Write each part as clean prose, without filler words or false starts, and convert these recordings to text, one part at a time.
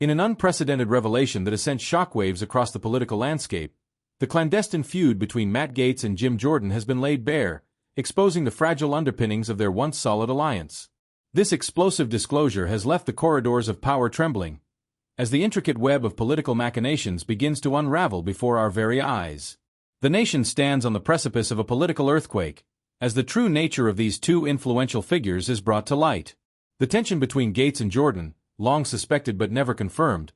In an unprecedented revelation that has sent shockwaves across the political landscape, the clandestine feud between Matt Gaetz and Jim Jordan has been laid bare, exposing the fragile underpinnings of their once solid alliance. This explosive disclosure has left the corridors of power trembling, as the intricate web of political machinations begins to unravel before our very eyes. The nation stands on the precipice of a political earthquake, as the true nature of these two influential figures is brought to light. The tension between Gaetz and Jordan, long suspected but never confirmed,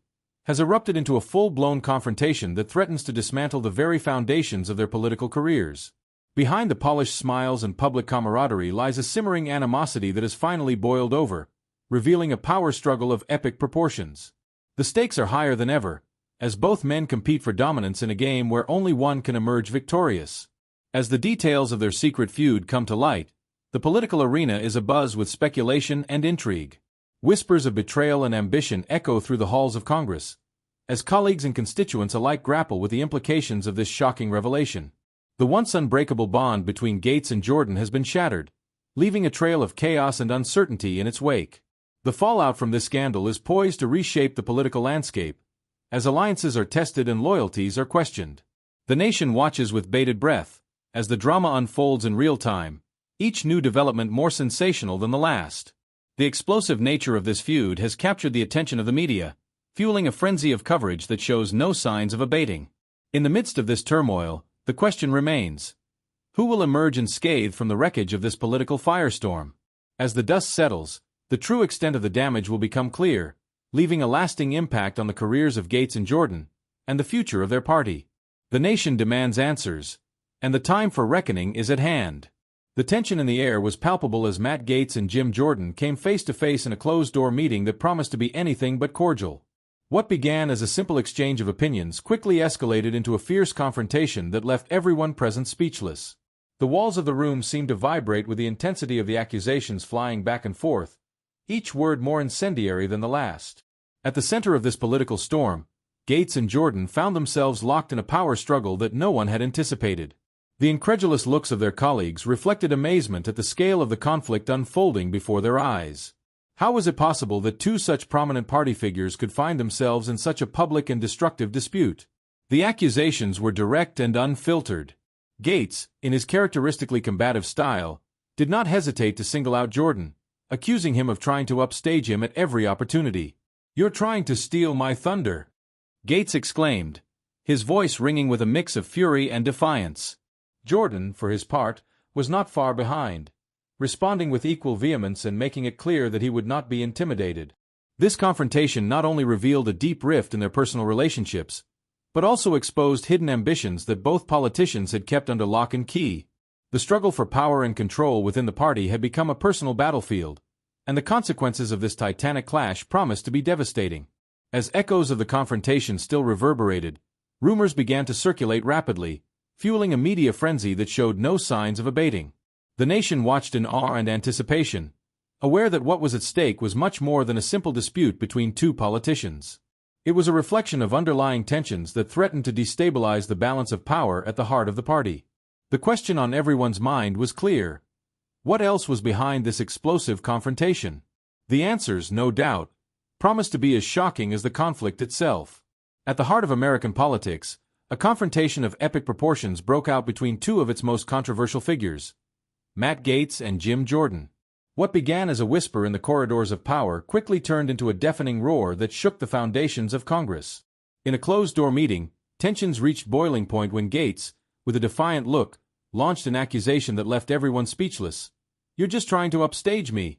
has erupted into a full-blown confrontation that threatens to dismantle the very foundations of their political careers. Behind the polished smiles and public camaraderie lies a simmering animosity that has finally boiled over, revealing a power struggle of epic proportions. The stakes are higher than ever, as both men compete for dominance in a game where only one can emerge victorious. As the details of their secret feud come to light, the political arena is abuzz with speculation and intrigue. Whispers of betrayal and ambition echo through the halls of Congress, as colleagues and constituents alike grapple with the implications of this shocking revelation. The once unbreakable bond between Gaetz and Jordan has been shattered, leaving a trail of chaos and uncertainty in its wake. The fallout from this scandal is poised to reshape the political landscape, as alliances are tested and loyalties are questioned. The nation watches with bated breath, as the drama unfolds in real time, each new development more sensational than the last. The explosive nature of this feud has captured the attention of the media, fueling a frenzy of coverage that shows no signs of abating. In the midst of this turmoil, the question remains: who will emerge unscathed from the wreckage of this political firestorm? As the dust settles, the true extent of the damage will become clear, leaving a lasting impact on the careers of Gaetz and Jordan, and the future of their party. The nation demands answers, and the time for reckoning is at hand. The tension in the air was palpable as Matt Gaetz and Jim Jordan came face-to-face in a closed-door meeting that promised to be anything but cordial. What began as a simple exchange of opinions quickly escalated into a fierce confrontation that left everyone present speechless. The walls of the room seemed to vibrate with the intensity of the accusations flying back and forth, each word more incendiary than the last. At the center of this political storm, Gaetz and Jordan found themselves locked in a power struggle that no one had anticipated. The incredulous looks of their colleagues reflected amazement at the scale of the conflict unfolding before their eyes. How was it possible that two such prominent party figures could find themselves in such a public and destructive dispute? The accusations were direct and unfiltered. Gaetz, in his characteristically combative style, did not hesitate to single out Jordan, accusing him of trying to upstage him at every opportunity. "You're trying to steal my thunder," Gaetz exclaimed, his voice ringing with a mix of fury and defiance. Jordan, for his part, was not far behind, responding with equal vehemence and making it clear that he would not be intimidated. This confrontation not only revealed a deep rift in their personal relationships, but also exposed hidden ambitions that both politicians had kept under lock and key. The struggle for power and control within the party had become a personal battlefield, and the consequences of this titanic clash promised to be devastating. As echoes of the confrontation still reverberated, rumors began to circulate rapidly, fueling a media frenzy that showed no signs of abating. The nation watched in awe and anticipation, aware that what was at stake was much more than a simple dispute between two politicians. It was a reflection of underlying tensions that threatened to destabilize the balance of power at the heart of the party. The question on everyone's mind was clear: what else was behind this explosive confrontation? The answers, no doubt, promised to be as shocking as the conflict itself. At the heart of American politics, a confrontation of epic proportions broke out between two of its most controversial figures, Matt Gaetz and Jim Jordan. What began as a whisper in the corridors of power quickly turned into a deafening roar that shook the foundations of Congress. In a closed-door meeting, tensions reached boiling point when Gaetz, with a defiant look, launched an accusation that left everyone speechless. "You're just trying to upstage me."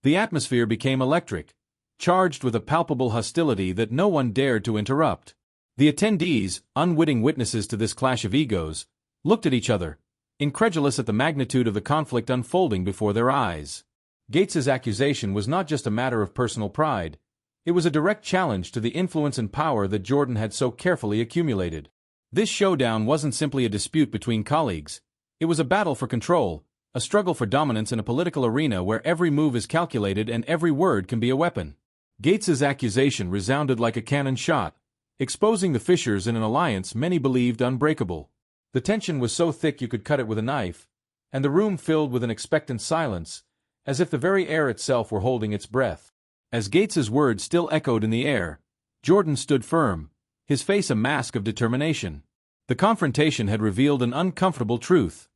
The atmosphere became electric, charged with a palpable hostility that no one dared to interrupt. The attendees, unwitting witnesses to this clash of egos, looked at each other, incredulous at the magnitude of the conflict unfolding before their eyes. Gaetz's accusation was not just a matter of personal pride, it was a direct challenge to the influence and power that Jordan had so carefully accumulated. This showdown wasn't simply a dispute between colleagues, it was a battle for control, a struggle for dominance in a political arena where every move is calculated and every word can be a weapon. Gaetz's accusation resounded like a cannon shot, exposing the fissures in an alliance many believed unbreakable. The tension was so thick you could cut it with a knife, and the room filled with an expectant silence, as if the very air itself were holding its breath. As Gaetz's words still echoed in the air, Jordan stood firm, his face a mask of determination. The confrontation had revealed an uncomfortable truth.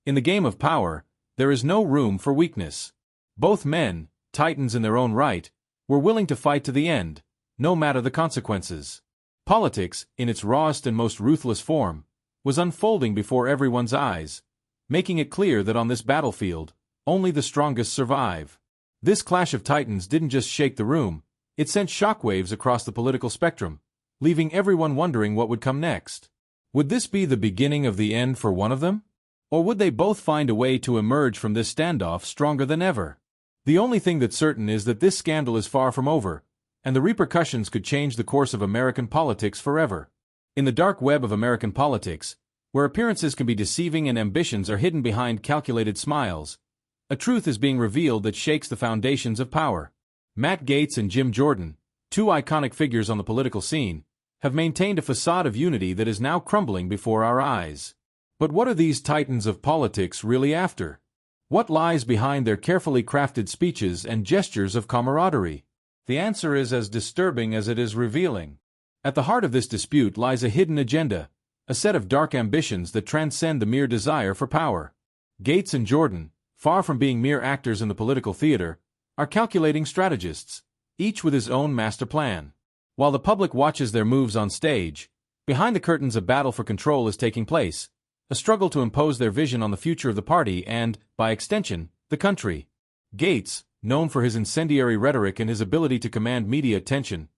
In the game of power, there is no room for weakness. Both men, titans in their own right, were willing to fight to the end, no matter the consequences. Politics, in its rawest and most ruthless form, was unfolding before everyone's eyes, making it clear that on this battlefield, only the strongest survive. This clash of titans didn't just shake the room, it sent shockwaves across the political spectrum, leaving everyone wondering what would come next. Would this be the beginning of the end for one of them? Or would they both find a way to emerge from this standoff stronger than ever? The only thing that's certain is that this scandal is far from over, and the repercussions could change the course of American politics forever. In the dark web of American politics, where appearances can be deceiving and ambitions are hidden behind calculated smiles, a truth is being revealed that shakes the foundations of power. Matt Gaetz and Jim Jordan, two iconic figures on the political scene, have maintained a facade of unity that is now crumbling before our eyes. But what are these titans of politics really after? What lies behind their carefully crafted speeches and gestures of camaraderie? The answer is as disturbing as it is revealing. At the heart of this dispute lies a hidden agenda, a set of dark ambitions that transcend the mere desire for power. Gaetz and Jordan, far from being mere actors in the political theater, are calculating strategists, each with his own master plan. While the public watches their moves on stage, behind the curtains a battle for control is taking place, a struggle to impose their vision on the future of the party and, by extension, the country. Gaetz, known for his incendiary rhetoric and his ability to command media attention,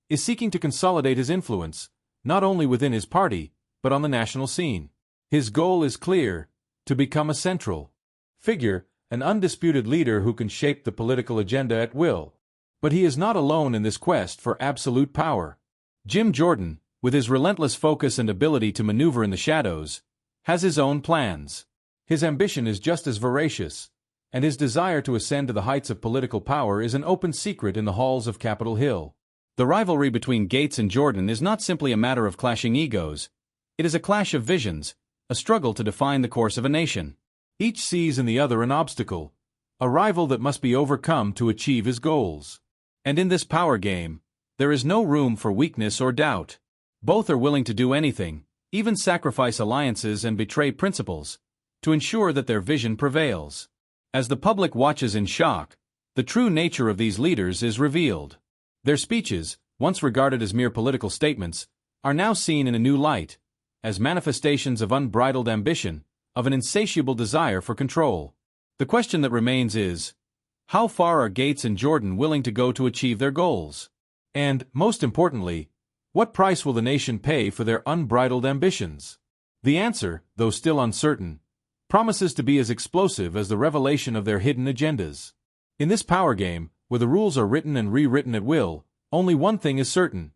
is seeking to consolidate his influence, not only within his party, but on the national scene. His goal is clear: to become a central figure, an undisputed leader who can shape the political agenda at will. But he is not alone in this quest for absolute power. Jim Jordan, with his relentless focus and ability to maneuver in the shadows, has his own plans. His ambition is just as voracious, and his desire to ascend to the heights of political power is an open secret in the halls of Capitol Hill. The rivalry between Gaetz and Jordan is not simply a matter of clashing egos. It is a clash of visions, a struggle to define the course of a nation. Each sees in the other an obstacle, a rival that must be overcome to achieve his goals. And in this power game, there is no room for weakness or doubt. Both are willing to do anything, even sacrifice alliances and betray principles, to ensure that their vision prevails. As the public watches in shock, the true nature of these leaders is revealed. Their speeches, once regarded as mere political statements, are now seen in a new light, as manifestations of unbridled ambition, of an insatiable desire for control. The question that remains is, how far are Gaetz and Jordan willing to go to achieve their goals? And, most importantly, what price will the nation pay for their unbridled ambitions? The answer, though still uncertain, promises to be as explosive as the revelation of their hidden agendas. In this power game, where the rules are written and rewritten at will, only one thing is certain: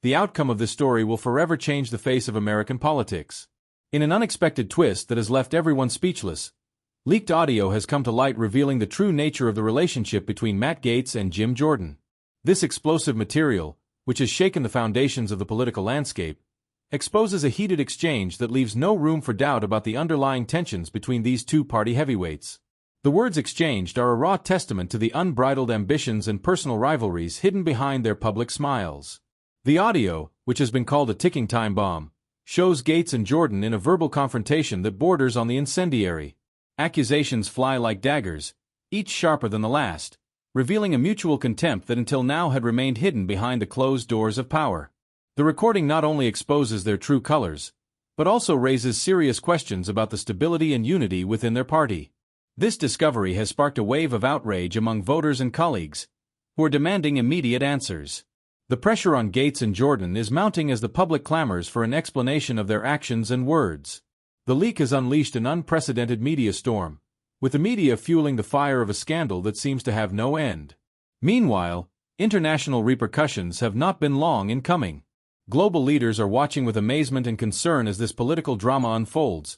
the outcome of this story will forever change the face of American politics. In an unexpected twist that has left everyone speechless, leaked audio has come to light revealing the true nature of the relationship between Matt Gaetz and Jim Jordan. This explosive material, which has shaken the foundations of the political landscape, exposes a heated exchange that leaves no room for doubt about the underlying tensions between these two party heavyweights. The words exchanged are a raw testament to the unbridled ambitions and personal rivalries hidden behind their public smiles. The audio, which has been called a ticking time bomb, shows Gaetz and Jordan in a verbal confrontation that borders on the incendiary. Accusations fly like daggers, each sharper than the last, revealing a mutual contempt that until now had remained hidden behind the closed doors of power. The recording not only exposes their true colors, but also raises serious questions about the stability and unity within their party. This discovery has sparked a wave of outrage among voters and colleagues, who are demanding immediate answers. The pressure on Gaetz and Jordan is mounting as the public clamors for an explanation of their actions and words. The leak has unleashed an unprecedented media storm, with the media fueling the fire of a scandal that seems to have no end. Meanwhile, international repercussions have not been long in coming. Global leaders are watching with amazement and concern as this political drama unfolds,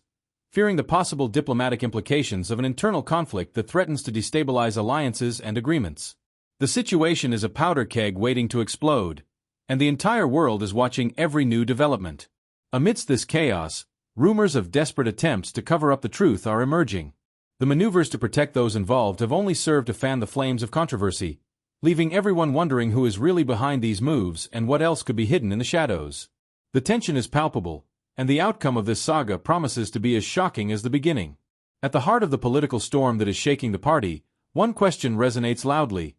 fearing the possible diplomatic implications of an internal conflict that threatens to destabilize alliances and agreements. The situation is a powder keg waiting to explode, and the entire world is watching every new development. Amidst this chaos, rumors of desperate attempts to cover up the truth are emerging. The maneuvers to protect those involved have only served to fan the flames of controversy, leaving everyone wondering who is really behind these moves and what else could be hidden in the shadows. The tension is palpable, and the outcome of this saga promises to be as shocking as the beginning. At the heart of the political storm that is shaking the party, one question resonates loudly.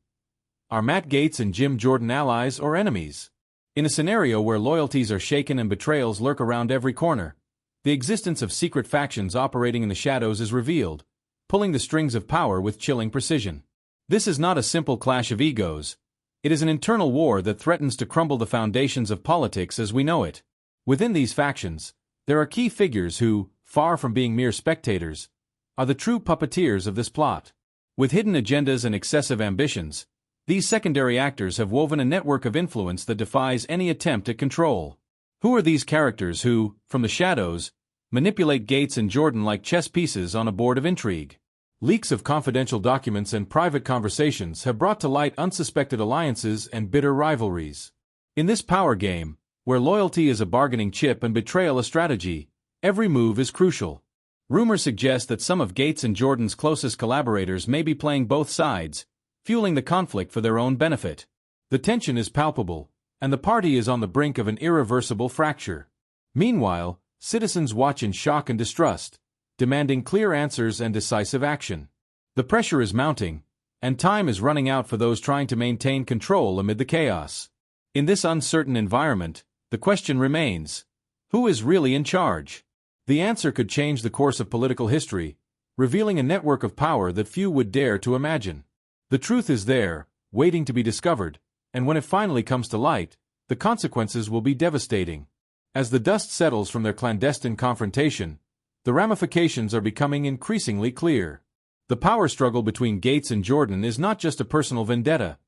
Are Matt Gaetz and Jim Jordan allies or enemies? In a scenario where loyalties are shaken and betrayals lurk around every corner, the existence of secret factions operating in the shadows is revealed, pulling the strings of power with chilling precision. This is not a simple clash of egos. It is an internal war that threatens to crumble the foundations of politics as we know it. Within these factions, there are key figures who, far from being mere spectators, are the true puppeteers of this plot. With hidden agendas and excessive ambitions, these secondary actors have woven a network of influence that defies any attempt at control. Who are these characters who, from the shadows, manipulate Gaetz and Jordan like chess pieces on a board of intrigue? Leaks of confidential documents and private conversations have brought to light unsuspected alliances and bitter rivalries. In this power game, where loyalty is a bargaining chip and betrayal a strategy, every move is crucial. Rumors suggest that some of Gaetz and Jordan's closest collaborators may be playing both sides, fueling the conflict for their own benefit. The tension is palpable, and the party is on the brink of an irreversible fracture. Meanwhile, citizens watch in shock and distrust, demanding clear answers and decisive action. The pressure is mounting, and time is running out for those trying to maintain control amid the chaos. In this uncertain environment, the question remains: who is really in charge? The answer could change the course of political history, revealing a network of power that few would dare to imagine. The truth is there, waiting to be discovered, and when it finally comes to light, the consequences will be devastating. As the dust settles from their clandestine confrontation, the ramifications are becoming increasingly clear. The power struggle between Gaetz and Jordan is not just a personal vendetta.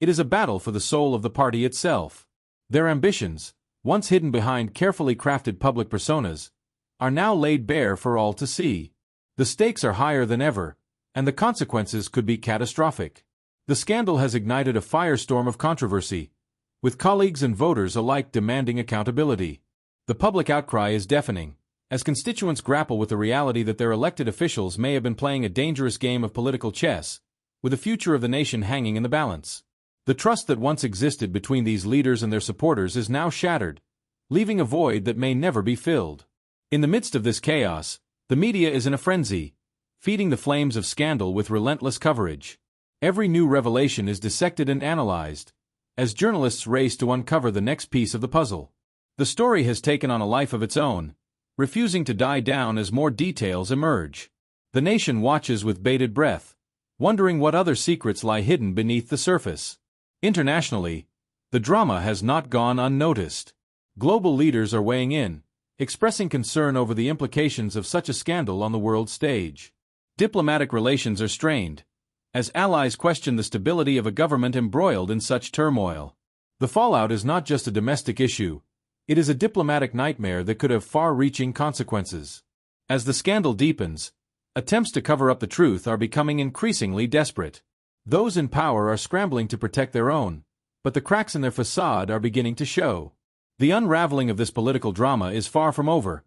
It is a battle for the soul of the party itself. Their ambitions, once hidden behind carefully crafted public personas, are now laid bare for all to see. The stakes are higher than ever, and the consequences could be catastrophic. The scandal has ignited a firestorm of controversy, with colleagues and voters alike demanding accountability. The public outcry is deafening, as constituents grapple with the reality that their elected officials may have been playing a dangerous game of political chess, with the future of the nation hanging in the balance. The trust that once existed between these leaders and their supporters is now shattered, leaving a void that may never be filled. In the midst of this chaos, the media is in a frenzy, feeding the flames of scandal with relentless coverage. Every new revelation is dissected and analyzed, as journalists race to uncover the next piece of the puzzle. The story has taken on a life of its own, refusing to die down as more details emerge. The nation watches with bated breath, wondering what other secrets lie hidden beneath the surface. Internationally, the drama has not gone unnoticed. Global leaders are weighing in, expressing concern over the implications of such a scandal on the world stage. Diplomatic relations are strained, as allies question the stability of a government embroiled in such turmoil. The fallout is not just a domestic issue, it is a diplomatic nightmare that could have far-reaching consequences. As the scandal deepens, attempts to cover up the truth are becoming increasingly desperate. Those in power are scrambling to protect their own, but the cracks in their facade are beginning to show. The unraveling of this political drama is far from over,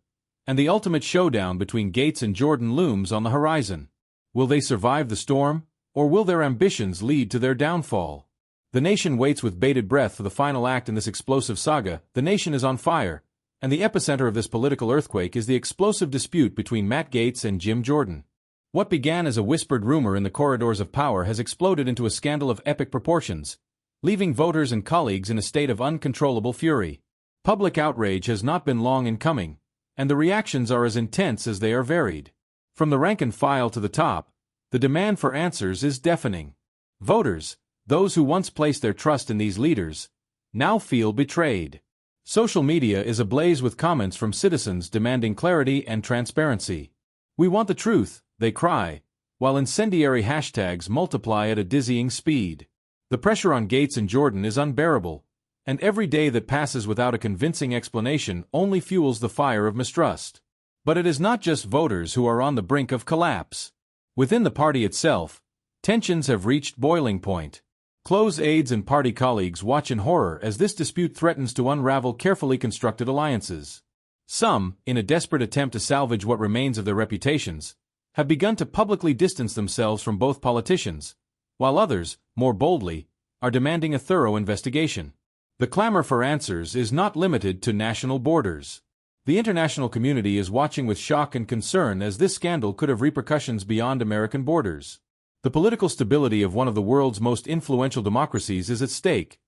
and the ultimate showdown between Gaetz and Jordan looms on the horizon. Will they survive the storm, or will their ambitions lead to their downfall? The nation waits with bated breath for the final act in this explosive saga. The nation is on fire, and the epicenter of this political earthquake is the explosive dispute between Matt Gaetz and Jim Jordan. What began as a whispered rumor in the corridors of power has exploded into a scandal of epic proportions, leaving voters and colleagues in a state of uncontrollable fury. Public outrage has not been long in coming, and the reactions are as intense as they are varied. From the rank and file to the top, the demand for answers is deafening. Voters, those who once placed their trust in these leaders, now feel betrayed. Social media is ablaze with comments from citizens demanding clarity and transparency. "We want the truth," they cry, while incendiary hashtags multiply at a dizzying speed. The pressure on Gaetz and Jordan is unbearable, and every day that passes without a convincing explanation only fuels the fire of mistrust. But it is not just voters who are on the brink of collapse. Within the party itself, tensions have reached boiling point. Close aides and party colleagues watch in horror as this dispute threatens to unravel carefully constructed alliances. Some, in a desperate attempt to salvage what remains of their reputations, have begun to publicly distance themselves from both politicians, while others, more boldly, are demanding a thorough investigation. The clamor for answers is not limited to national borders. The international community is watching with shock and concern as this scandal could have repercussions beyond American borders. The political stability of one of the world's most influential democracies is at stake,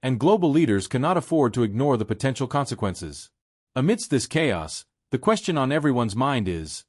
and global leaders cannot afford to ignore the potential consequences. Amidst this chaos, the question on everyone's mind is,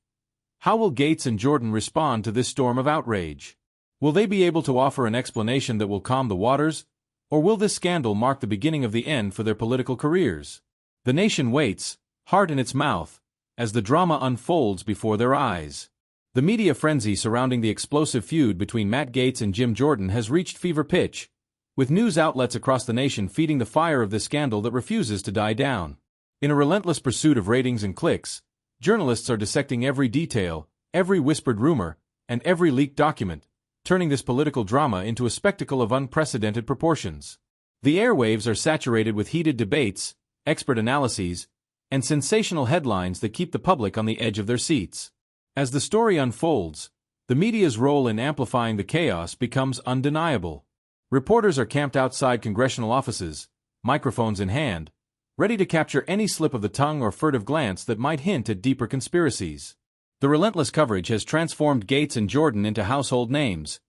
how will Gaetz and Jordan respond to this storm of outrage? Will they be able to offer an explanation that will calm the waters, or will this scandal mark the beginning of the end for their political careers? The nation waits, heart in its mouth, as the drama unfolds before their eyes. The media frenzy surrounding the explosive feud between Matt Gaetz and Jim Jordan has reached fever pitch, with news outlets across the nation feeding the fire of this scandal that refuses to die down. In a relentless pursuit of ratings and clicks, journalists are dissecting every detail, every whispered rumor, and every leaked document, turning this political drama into a spectacle of unprecedented proportions. The airwaves are saturated with heated debates, expert analyses, and sensational headlines that keep the public on the edge of their seats. As the story unfolds, the media's role in amplifying the chaos becomes undeniable. Reporters are camped outside congressional offices, microphones in hand, ready to capture any slip of the tongue or furtive glance that might hint at deeper conspiracies. The relentless coverage has transformed Gaetz and Jordan into household names,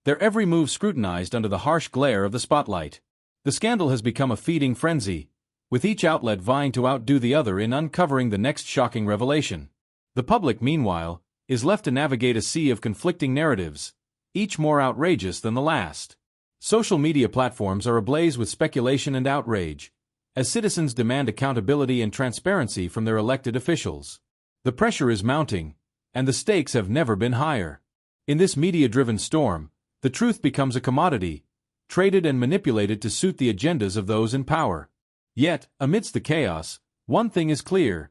their every move scrutinized under the harsh glare of the spotlight. The scandal has become a feeding frenzy, with each outlet vying to outdo the other in uncovering the next shocking revelation. The public, meanwhile, is left to navigate a sea of conflicting narratives, each more outrageous than the last. Social media platforms are ablaze with speculation and outrage, as citizens demand accountability and transparency from their elected officials. The pressure is mounting, and the stakes have never been higher. In this media-driven storm, the truth becomes a commodity, traded and manipulated to suit the agendas of those in power. Yet, amidst the chaos, one thing is clear: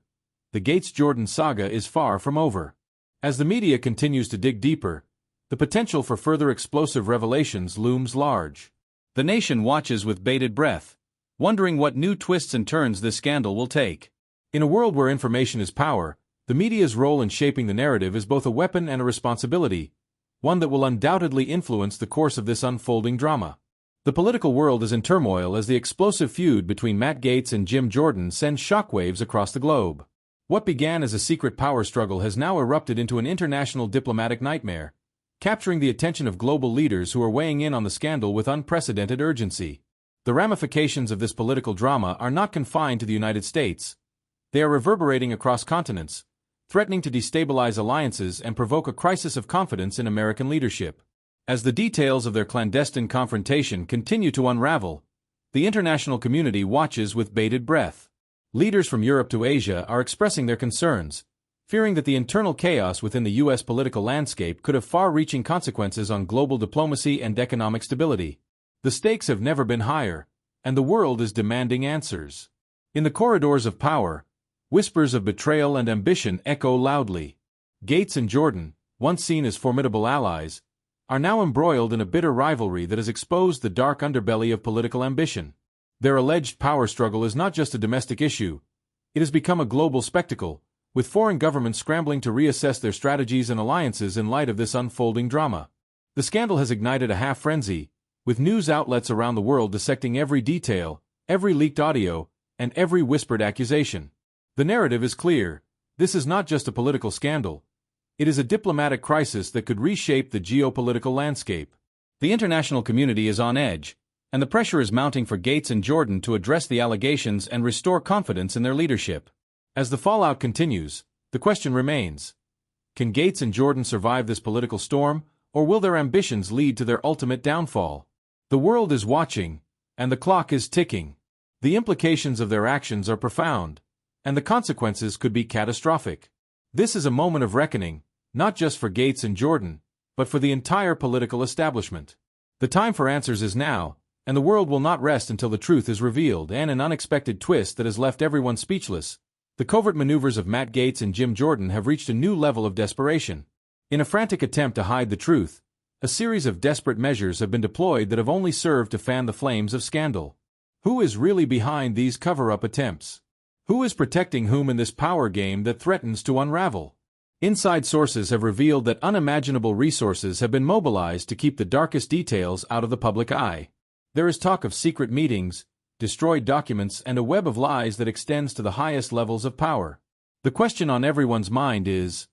the Gaetz-Jordan saga is far from over. As the media continues to dig deeper, the potential for further explosive revelations looms large. The nation watches with bated breath, wondering what new twists and turns this scandal will take. In a world where information is power, the media's role in shaping the narrative is both a weapon and a responsibility, one that will undoubtedly influence the course of this unfolding drama. The political world is in turmoil as the explosive feud between Matt Gaetz and Jim Jordan sends shockwaves across the globe. What began as a secret power struggle has now erupted into an international diplomatic nightmare, capturing the attention of global leaders who are weighing in on the scandal with unprecedented urgency. The ramifications of this political drama are not confined to the United States. They are reverberating across continents, threatening to destabilize alliances and provoke a crisis of confidence in American leadership. As the details of their clandestine confrontation continue to unravel, the international community watches with bated breath. Leaders from Europe to Asia are expressing their concerns, fearing that the internal chaos within the U.S. political landscape could have far-reaching consequences on global diplomacy and economic stability. The stakes have never been higher, and the world is demanding answers. In the corridors of power, whispers of betrayal and ambition echo loudly. Gaetz and Jordan, once seen as formidable allies, are now embroiled in a bitter rivalry that has exposed the dark underbelly of political ambition. Their alleged power struggle is not just a domestic issue. It has become a global spectacle, with foreign governments scrambling to reassess their strategies and alliances in light of this unfolding drama. The scandal has ignited a half-frenzy, with news outlets around the world dissecting every detail, every leaked audio, and every whispered accusation. The narrative is clear: this is not just a political scandal. It is a diplomatic crisis that could reshape the geopolitical landscape. The international community is on edge, and the pressure is mounting for Gaetz and Jordan to address the allegations and restore confidence in their leadership. As the fallout continues, the question remains: can Gaetz and Jordan survive this political storm, or will their ambitions lead to their ultimate downfall? The world is watching, and the clock is ticking. The implications of their actions are profound, and the consequences could be catastrophic. This is a moment of reckoning, not just for Gaetz and Jordan, but for the entire political establishment. The time for answers is now, and the world will not rest until the truth is revealed. And an unexpected twist that has left everyone speechless: the covert maneuvers of Matt Gaetz and Jim Jordan have reached a new level of desperation. In a frantic attempt to hide the truth, a series of desperate measures have been deployed that have only served to fan the flames of scandal. Who is really behind these cover-up attempts? Who is protecting whom in this power game that threatens to unravel? Inside sources have revealed that unimaginable resources have been mobilized to keep the darkest details out of the public eye. There is talk of secret meetings, destroyed documents, and a web of lies that extends to the highest levels of power. The question on everyone's mind is,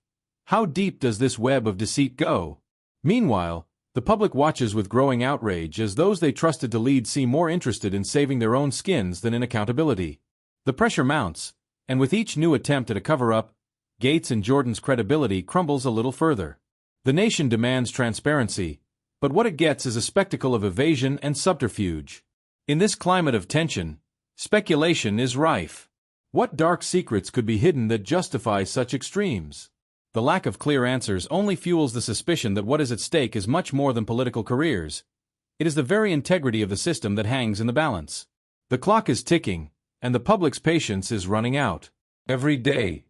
how deep does this web of deceit go? Meanwhile, the public watches with growing outrage as those they trusted to lead seem more interested in saving their own skins than in accountability. The pressure mounts, and with each new attempt at a cover-up, Gaetz and Jordan's credibility crumbles a little further. The nation demands transparency, but what it gets is a spectacle of evasion and subterfuge. In this climate of tension, speculation is rife. What dark secrets could be hidden that justify such extremes? The lack of clear answers only fuels the suspicion that what is at stake is much more than political careers. It is the very integrity of the system that hangs in the balance. The clock is ticking, and the public's patience is running out. Every day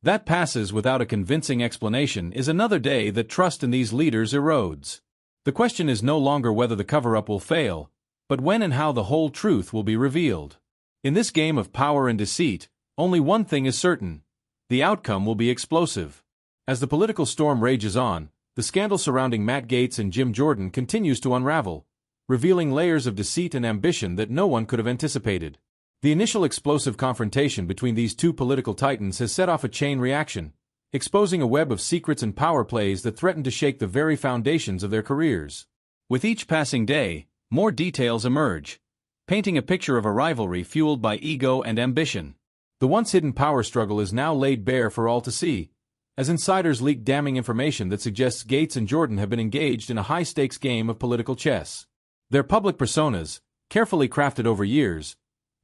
that passes without a convincing explanation is another day that trust in these leaders erodes. The question is no longer whether the cover-up will fail, but when and how the whole truth will be revealed. In this game of power and deceit, only one thing is certain: the outcome will be explosive. As the political storm rages on, the scandal surrounding Matt Gaetz and Jim Jordan continues to unravel, revealing layers of deceit and ambition that no one could have anticipated. The initial explosive confrontation between these two political titans has set off a chain reaction, exposing a web of secrets and power plays that threaten to shake the very foundations of their careers. With each passing day, more details emerge, painting a picture of a rivalry fueled by ego and ambition. The once hidden power struggle is now laid bare for all to see, as insiders leak damning information that suggests Gaetz and Jordan have been engaged in a high-stakes game of political chess. Their public personas, carefully crafted over years,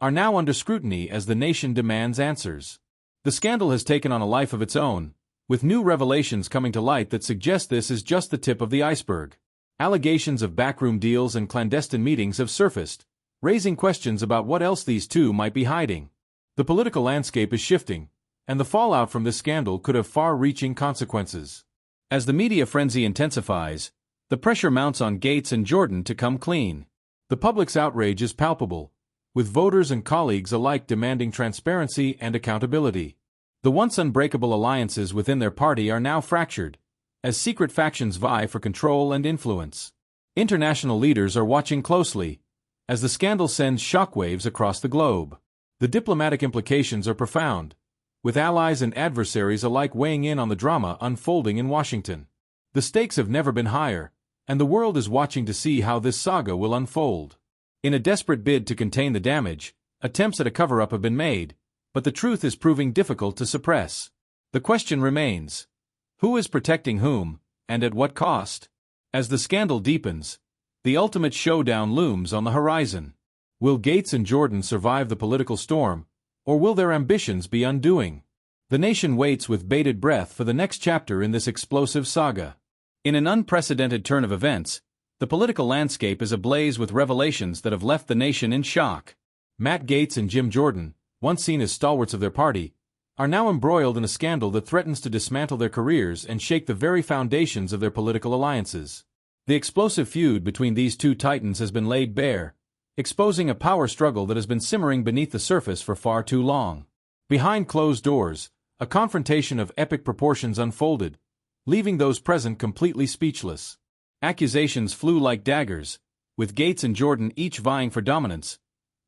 are now under scrutiny as the nation demands answers. The scandal has taken on a life of its own, with new revelations coming to light that suggest this is just the tip of the iceberg. Allegations of backroom deals and clandestine meetings have surfaced, raising questions about what else these two might be hiding. The political landscape is shifting, and the fallout from this scandal could have far-reaching consequences. As the media frenzy intensifies, the pressure mounts on Gaetz and Jordan to come clean. The public's outrage is palpable, with voters and colleagues alike demanding transparency and accountability. The once unbreakable alliances within their party are now fractured, as secret factions vie for control and influence. International leaders are watching closely, as the scandal sends shockwaves across the globe. The diplomatic implications are profound, with allies and adversaries alike weighing in on the drama unfolding in Washington. The stakes have never been higher, and the world is watching to see how this saga will unfold. In a desperate bid to contain the damage, attempts at a cover-up have been made, but the truth is proving difficult to suppress. The question remains: who is protecting whom, and at what cost? As the scandal deepens, the ultimate showdown looms on the horizon. Will Gaetz and Jordan survive the political storm, or will their ambitions be undoing? The nation waits with bated breath for the next chapter in this explosive saga. In an unprecedented turn of events, the political landscape is ablaze with revelations that have left the nation in shock. Matt Gaetz and Jim Jordan, once seen as stalwarts of their party, are now embroiled in a scandal that threatens to dismantle their careers and shake the very foundations of their political alliances. The explosive feud between these two titans has been laid bare, exposing a power struggle that has been simmering beneath the surface for far too long. Behind closed doors, a confrontation of epic proportions unfolded, leaving those present completely speechless. Accusations flew like daggers, with Gaetz and Jordan each vying for dominance,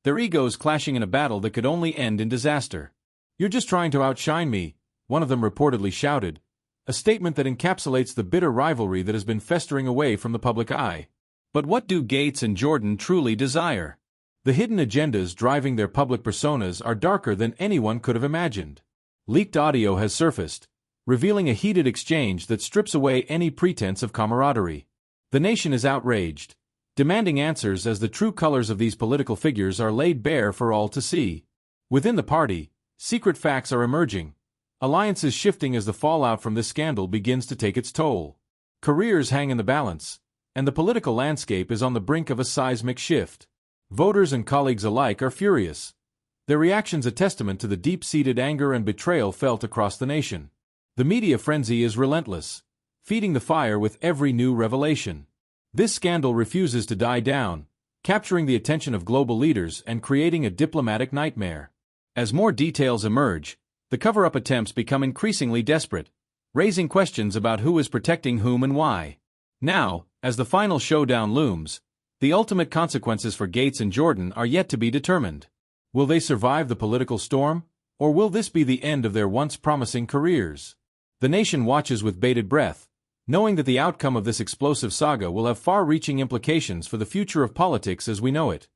their egos clashing in a battle that could only end in disaster. "You're just trying to outshine me," one of them reportedly shouted, a statement that encapsulates the bitter rivalry that has been festering away from the public eye. But what do Gaetz and Jordan truly desire? The hidden agendas driving their public personas are darker than anyone could have imagined. Leaked audio has surfaced, revealing a heated exchange that strips away any pretense of camaraderie. The nation is outraged, demanding answers as the true colors of these political figures are laid bare for all to see. Within the party, secret facts are emerging, alliances shifting as the fallout from this scandal begins to take its toll. Careers hang in the balance, and the political landscape is on the brink of a seismic shift. Voters and colleagues alike are furious, their reactions a testament to the deep-seated anger and betrayal felt across the nation. The media frenzy is relentless, feeding the fire with every new revelation. This scandal refuses to die down, capturing the attention of global leaders and creating a diplomatic nightmare. As more details emerge, the cover-up attempts become increasingly desperate, raising questions about who is protecting whom and why. Now, as the final showdown looms, The ultimate consequences for Gaetz and Jordan are yet to be determined. Will they survive the political storm, or will this be the end of their once promising careers? The nation watches with bated breath, knowing that the outcome of this explosive saga will have far-reaching implications for the future of politics as we know it.